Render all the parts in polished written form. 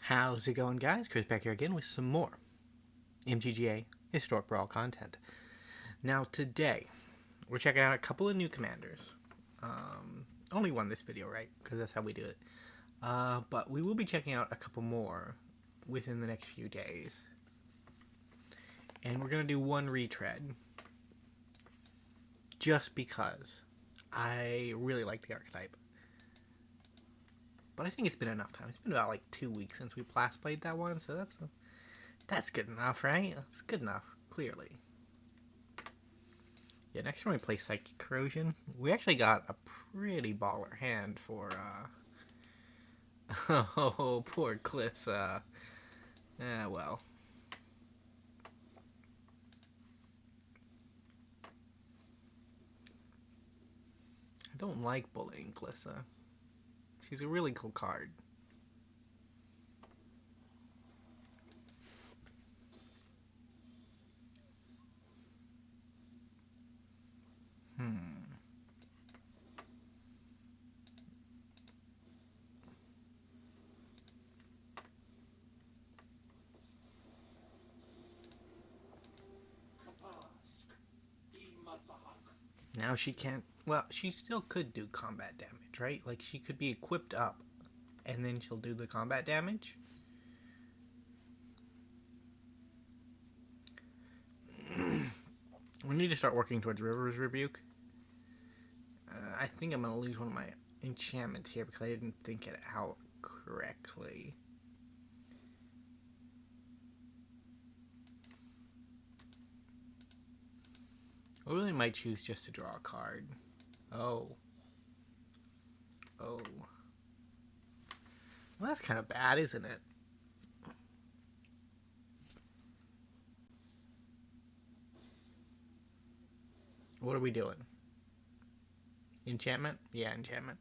How's it going, guys? Chris back here again with some more MTGA Historic Brawl content. Now today, we're checking out a couple of new commanders. Only one this video, right? Because that's how we do it. But we will be checking out a couple more within the next few days. And we're going to do one retread. Just because I really like the archetype. But I think it's been enough time. It's been about like 2 weeks since we last played that one, so that's good enough, right? That's good enough, clearly. Yeah, next time we play Psychic Corrosion, we actually got a pretty baller hand for, oh, poor Cliff's, well. I don't like bullying Glissa. She's a really cool card. Now she can't... Well, she still could do combat damage, right? Like, she could be equipped up, and then she'll do the combat damage. We need to start working towards River's Rebuke. I think I'm going to lose one of my enchantments here because I didn't think it out correctly. I really might choose just to draw a card. Oh. Well, that's kind of bad, isn't it? What are we doing? Enchantment? Yeah, enchantment.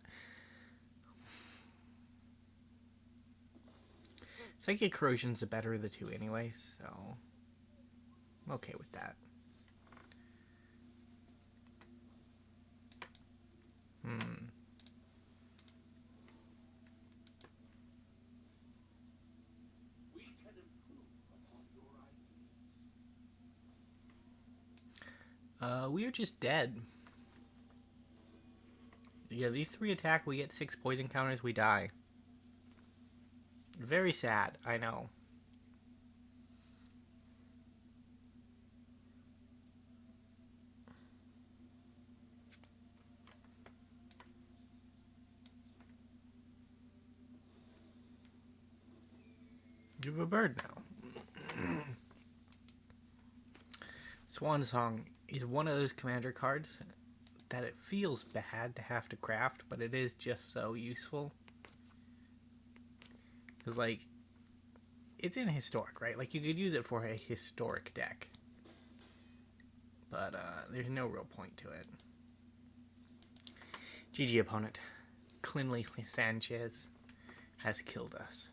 Psychic Corrosion's the better of the two anyway, so I'm okay with that. We are just dead. Yeah, these 3 attack, we get 6 poison counters, we die. Very sad, I know. You have a bird now. Swan Song is one of those commander cards that it feels bad to have to craft, but it is just so useful. Because, like, it's in Historic, right? Like, you could use it for a Historic deck. But, there's no real point to it. GG opponent. Clinley Sanchez has killed us.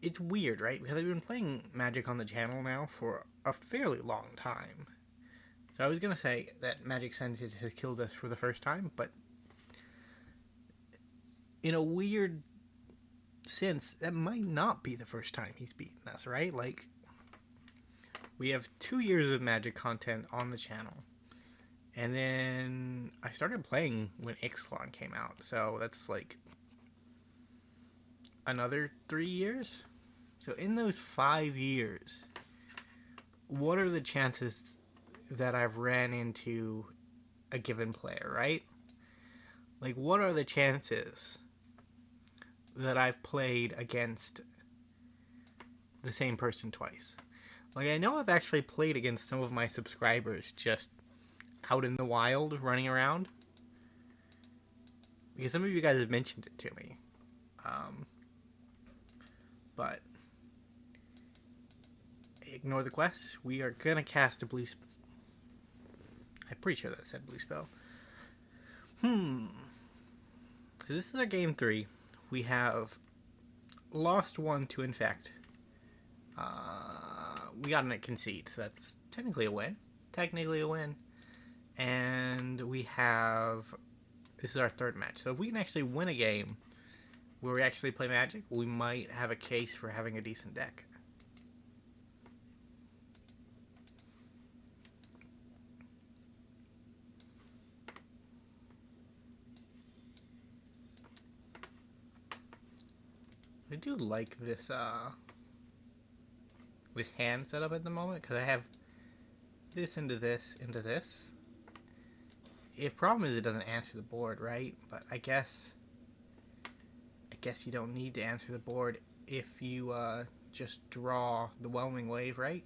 It's weird, right? Because I've been playing Magic on the channel now for a fairly long time. So I was going to say that Magic Sanchez has killed us for the first time, but in a weird sense, that might not be the first time he's beaten us, right? Like, we have 2 years of Magic content on the channel. And then I started playing when Ixalan came out, so that's like another 3 years? So in those 5 years, what are the chances that I've ran into a given player, right? Like, what are the chances that I've played against the same person twice? Like, I know I've actually played against some of my subscribers just out in the wild, running around. Because some of you guys have mentioned it to me. But ignore the quest. We are gonna cast a blue spell. I'm pretty sure that said blue spell. So this is our game 3. We have lost 1 to infect. We got a concede, so that's technically a win. And we have this is our third match. So if we can actually win a game where we actually play Magic, we might have a case for having a decent deck. I do like this this hand setup at the moment, because I have this into this into this. The problem is it doesn't answer the board, right? But I guess you don't need to answer the board if you just draw the Whelming Wave, right?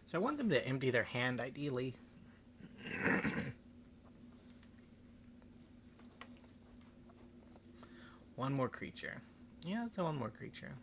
So I want them to empty their hand, ideally. One more creature. Yeah, that's one more creature.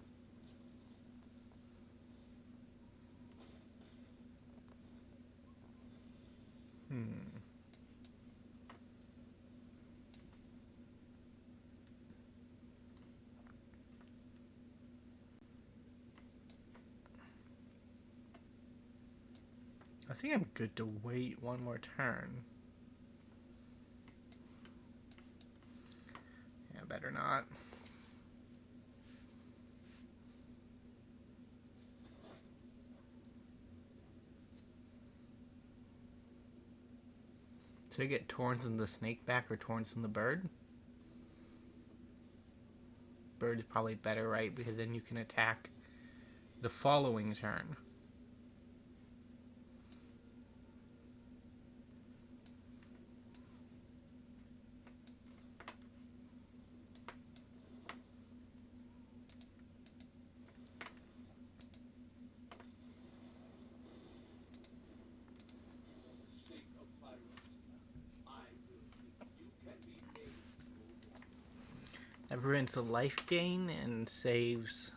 I think I'm good to wait one more turn. Yeah, better not. So you get Torns in the Snake back or Torns in the Bird? Bird is probably better, right? Because then you can attack the following turn. That prevents a life gain and saves.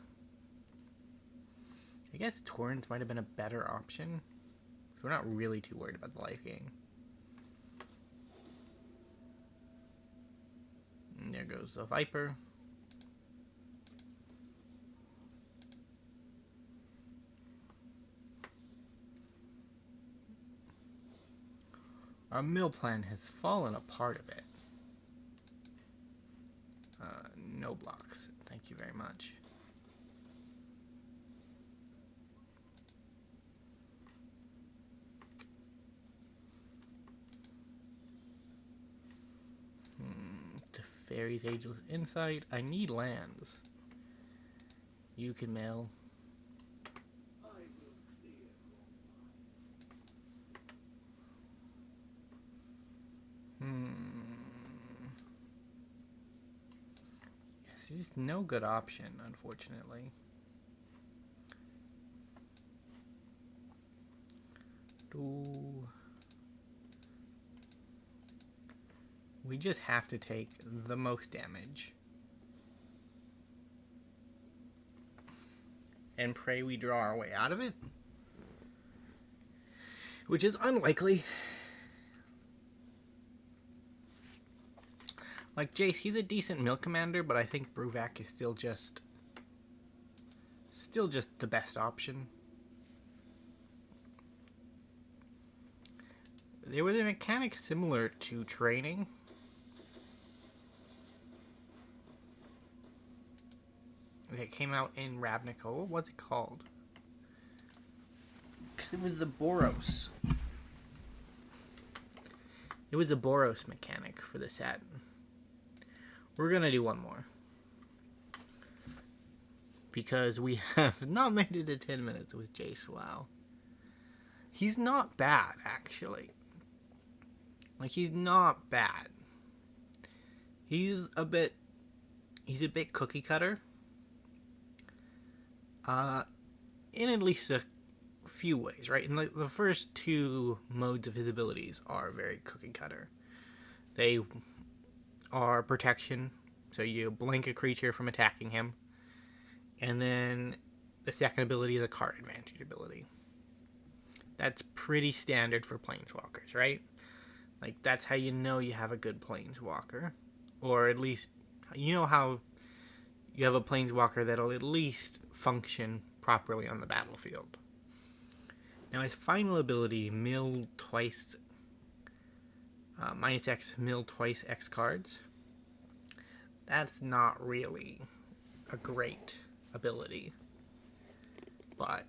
I guess Torrents might have been a better option. So we're not really too worried about the life gain. And there goes the Viper. Our mill plan has fallen apart a bit. No blocks. Thank you very much. Teferi's Ageless Insight. I need lands. You can mill. There's just no good option, unfortunately. We just have to take the most damage. And pray we draw our way out of it. Which is unlikely. Like Jace, he's a decent mill commander, but I think Bruvac is still just the best option. There was a mechanic similar to training. That came out in Ravnica. What was it called? It was the Boros. It was a Boros mechanic for the set. We're gonna do one more. Because we have not made it to 10 minutes with Jace. Wow. He's not bad, actually. Like, he's not bad. He's a bit cookie cutter. In at least a few ways, right? And the first two modes of his abilities are very cookie cutter. They are protection, so you blink a creature from attacking him. And then the second ability is a card advantage ability. That's pretty standard for planeswalkers, right? Like, that's how you know you have a good planeswalker. Or at least, you know how you have a planeswalker that'll at least function properly on the battlefield. Now his final ability, mill twice, minus X, mill twice X cards. That's not really a great ability. But,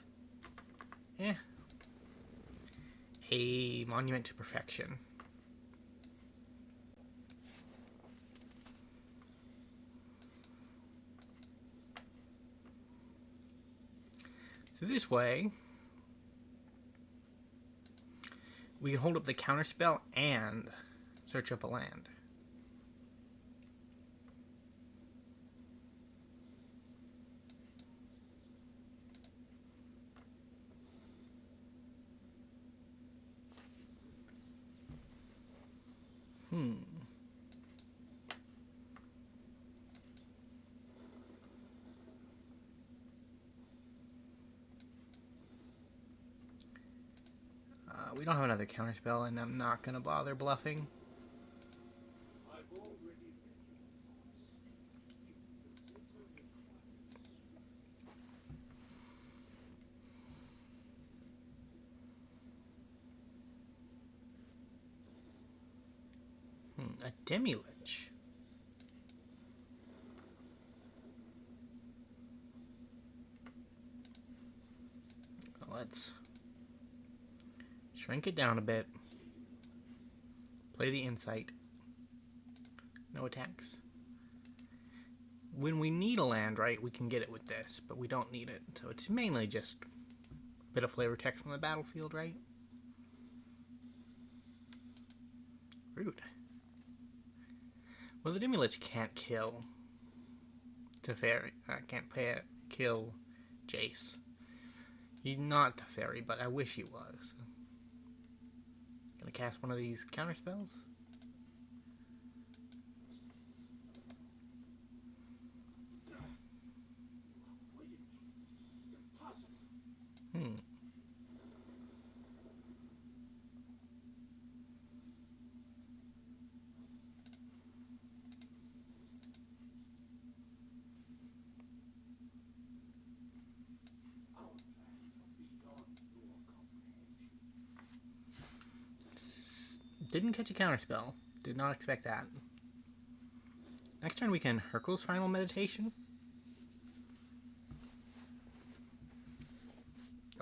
a monument to perfection. So this way, we can hold up the counterspell and search up a land. We don't have another counterspell, and I'm not going to bother bluffing. A Demi-Lich. Let's shrink it down a bit. Play the Insight. No attacks. When we need a land, right, we can get it with this, but we don't need it. So it's mainly just a bit of flavor text from the battlefield, right? Rude. Well, the Demi-Lich can't kill Teferi. Can't kill Jace. He's not Teferi, but I wish he was. Gonna cast one of these counterspells. Didn't catch a counterspell. Did not expect that. Next turn we can Hurkyl's Final Meditation.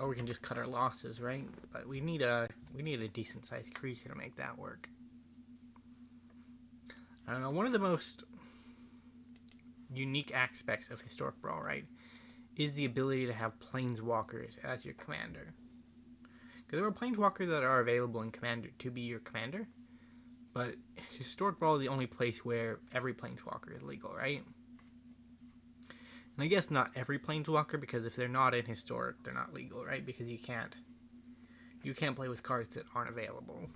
Or we can just cut our losses, right? But we need a decent sized creature to make that work. I don't know, one of the most unique aspects of Historic Brawl, right, is the ability to have planeswalkers as your commander. Because there are planeswalkers that are available in Commander to be your commander, but Historic Brawl is the only place where every planeswalker is legal, right? And I guess not every planeswalker, because if they're not in Historic, they're not legal, right? Because you can't play with cards that aren't available.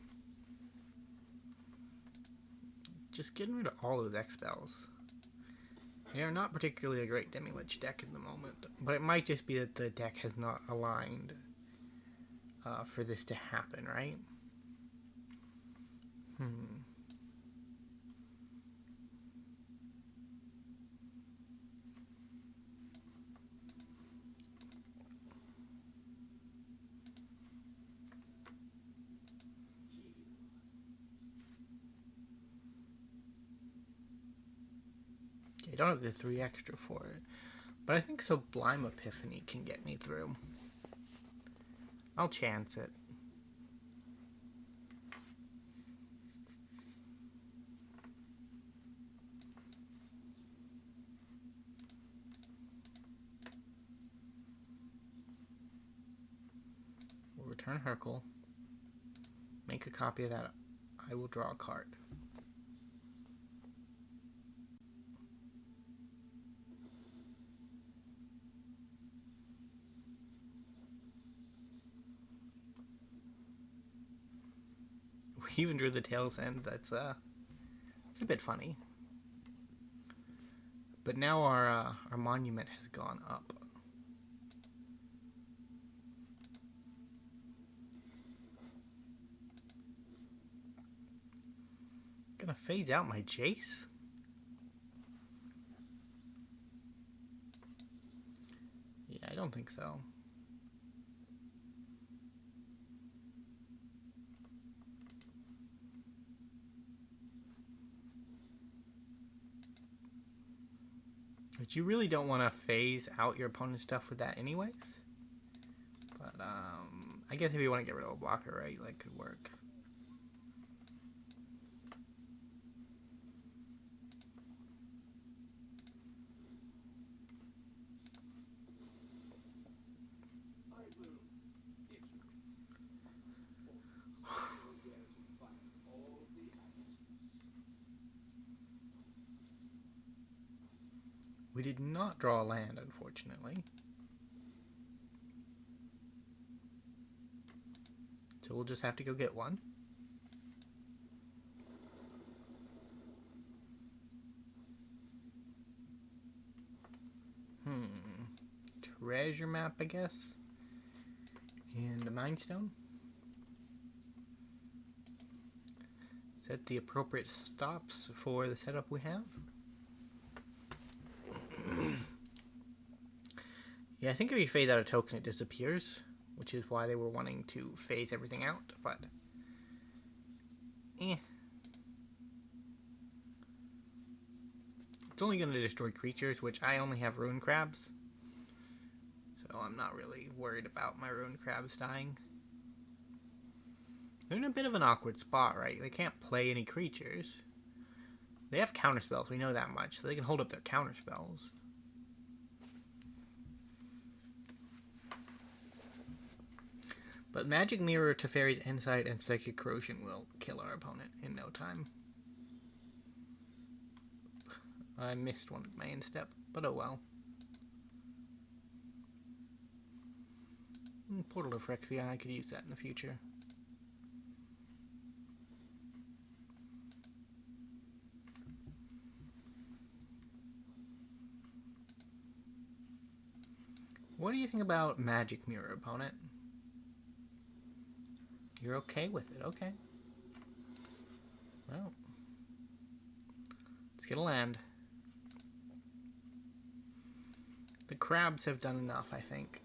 Just getting rid of all those X spells. They are not particularly a great Demi-Lich deck at the moment, but it might just be that the deck has not aligned for this to happen, right? I don't have the 3 extra for it, but I think Sublime Epiphany can get me through. I'll chance it. We'll return Hurkyl. Make a copy of that. I will draw a card. We even drew the tail's end. That's it's a bit funny. But now our monument has gone up. Gonna phase out my Jace. Yeah, I don't think so. But you really don't want to phase out your opponent's stuff with that anyways. But, I guess if you want to get rid of a blocker, right, like, could work. We did not draw a land, unfortunately. So we'll just have to go get one. Treasure map, I guess. And a Mind Stone. Set the appropriate stops for the setup we have. Yeah, I think if you phase out a token, it disappears, which is why they were wanting to phase everything out, but it's only going to destroy creatures, which I only have Rune Crabs, so I'm not really worried about my Rune Crabs dying. They're in a bit of an awkward spot, right? They can't play any creatures. They have counterspells, we know that much, so they can hold up their counterspells. But Magic Mirror, Teferi's Insight, and Psychic Corrosion will kill our opponent in no time. I missed one of my instep, but oh well. Portal of Phyrexia, I could use that in the future. What do you think about Magic Mirror, opponent? You're okay with it, okay. Well, let's get a land. The crabs have done enough, I think.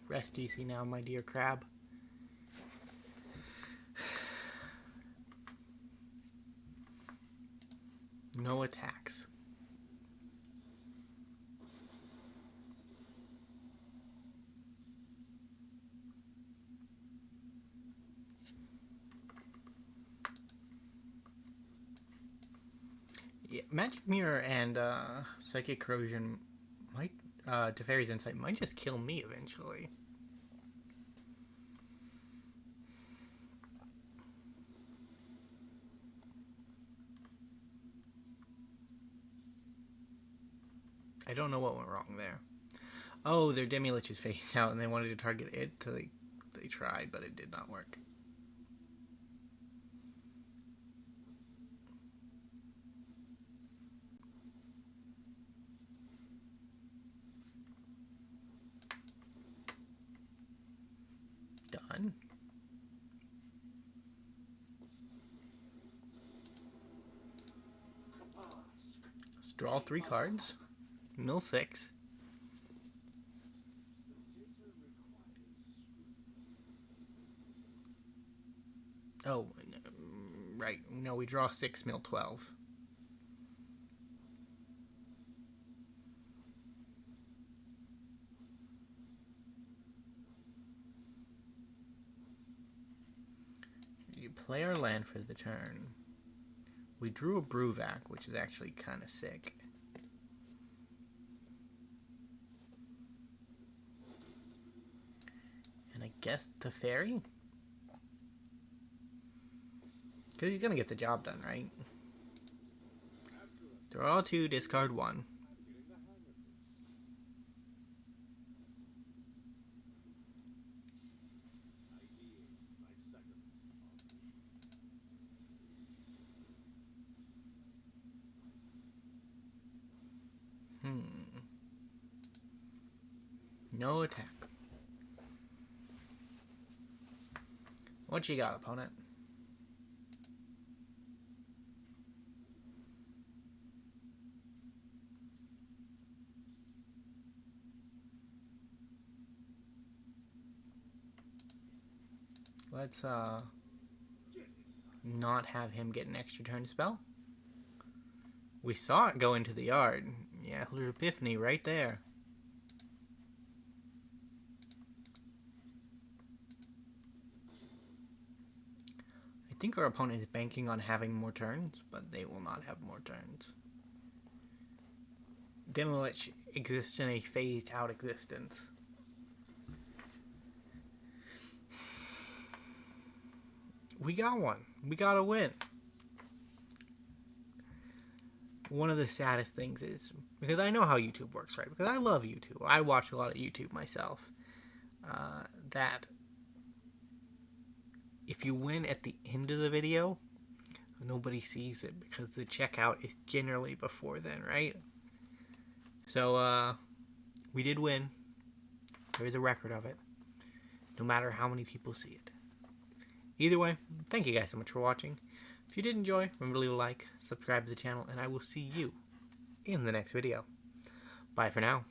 Rest easy now, my dear crab. No attacks. Yeah, Magic Mirror and Psychic Corrosion might, Teferi's Insight might just kill me eventually. I don't know what went wrong there. Oh, their Demi-Lich is phased out and they wanted to target it, so they tried, but it did not work. Done. Let's draw 3 cards. Mill 6. Oh, right. No, we draw 6, mill 12. You play our land for the turn. We drew a Bruvac, which is actually kind of sick. And I guess Teferi? Because he's going to get the job done, right? Draw 2, discard 1. No attack. What you got, opponent? Let's not have him get an extra turn spell. We saw it go into the yard. Yeah, little epiphany right there. I think our opponent is banking on having more turns, but they will not have more turns. Demolish exists in a phased out existence. We got one. We got a win. One of the saddest things is, because I know how YouTube works, right? Because I love YouTube. I watch a lot of YouTube myself. That if you win at the end of the video, nobody sees it because the checkout is generally before then, right? So, we did win. There is a record of it. No matter how many people see it. Either way, thank you guys so much for watching. If you did enjoy, remember to leave a like, subscribe to the channel, and I will see you in the next video. Bye for now.